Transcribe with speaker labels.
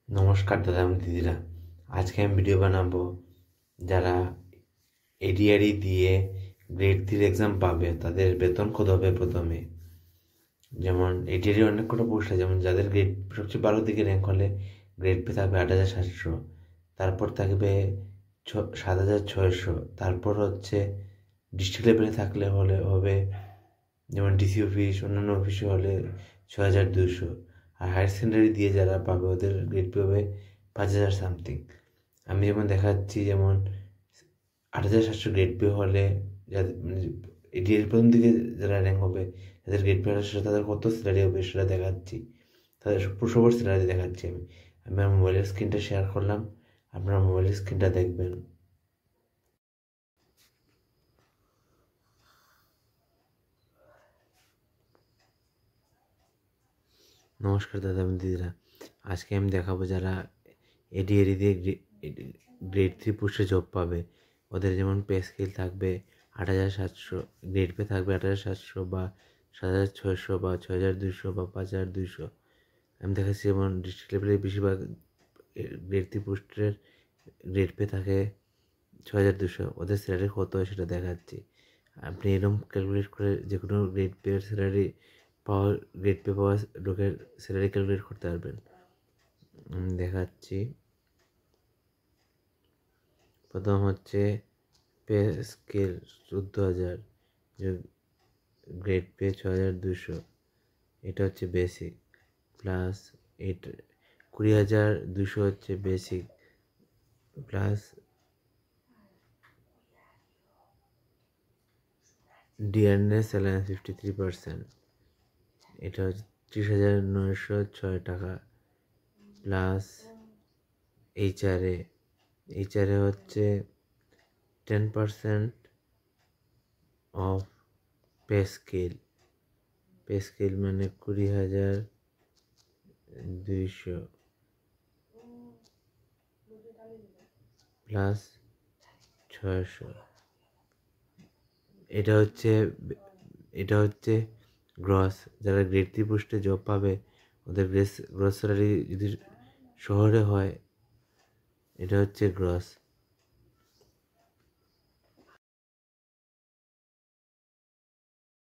Speaker 1: নমস্কার দাদা এবং দিদিরা। আজকে আমি ভিডিও বানাবো যারা এডিআরই দিয়ে গ্রেড 3 এক্সাম পাবে তাদের বেতন কত হবে প্রথমে। যেমন এডিআরই অনেক কটা পোস্ট আছে, যেমন যাদের গ্রেড সবচেয়ে ভালো দিকে র্যাঙ্ক হলে গ্রেড পে থাকবে 8,700, তারপর থাকবে 7,600, তারপর হচ্ছে ডিস্ট্রিক্ট লেভেলে থাকলে হবে যেমন ডিসি অফিস অন্যান্য অফিসে হলে 6,200। আর হায়ার সেকেন্ডারি দিয়ে যারা পাবে ওদের গ্রেড পে হবে 5,000 সামথিং। আমি যেমন দেখাচ্ছি, যেমন 8,700 গ্রেড পে হলে যাদের এডিএর প্রথম দিকে যারা র্যাঙ্ক হবে যাদের গ্রেড পে সেটা তাদের কত স্যালারি হবে সেটা দেখাচ্ছি, তাদের সবার স্যালারি দেখাচ্ছি। আমি আমার মোবাইলের স্ক্রিনটা শেয়ার করলাম, আপনারা মোবাইলের স্ক্রিনটা দেখবেন। নমস্কার দাদা এবং দিদিরা। আজকে আমি দেখাবো যারা এডিআরই দিয়ে গ্রেড 3 পোস্টে জব পাবে ওদের যেমন পে স্কেল থাকবে 8,700, গ্রেড পে থাকবে 8,700 বা 7,600 বা 6,200 বা 5,200। আমি দেখাচ্ছি যেমন ডিস্ট্রিক্ট লেভেলে বেশিরভাগ গ্রেড 3 পোস্টের গ্রেড পে থাকে 6,200, ওদের স্যালারি কত হয় সেটা দেখাচ্ছি। আপনি এরকম ক্যালকুলেট করে যে কোনো গ্রেড পে স্যালারি পাওয়া গ্রেড পে পাওয়া লোকের স্যালারি ক্যালকুলেট করতে পারবেন। দেখাচ্ছি। প্রথম হচ্ছে পে স্কেল 14,000, গ্রেড পে 6,200, এটা হচ্ছে বেসিক, প্লাস 20,200 হচ্ছে বেসিক, প্লাস ডিয়ারনেস অ্যালায়েন্স 53%, এটা হচ্ছে 30,906 টাকা, প্লাস এইচআরএ হচ্ছে 10% অফ পে স্কেল মানে 20,200, প্লাস 600। এটা হচ্ছে গ্রস। যারা গ্রেড 3 পোস্টে জব পাবে ওদের গ্রস স্যালারি যদি শহরে হয় এটা হচ্ছে গ্রস।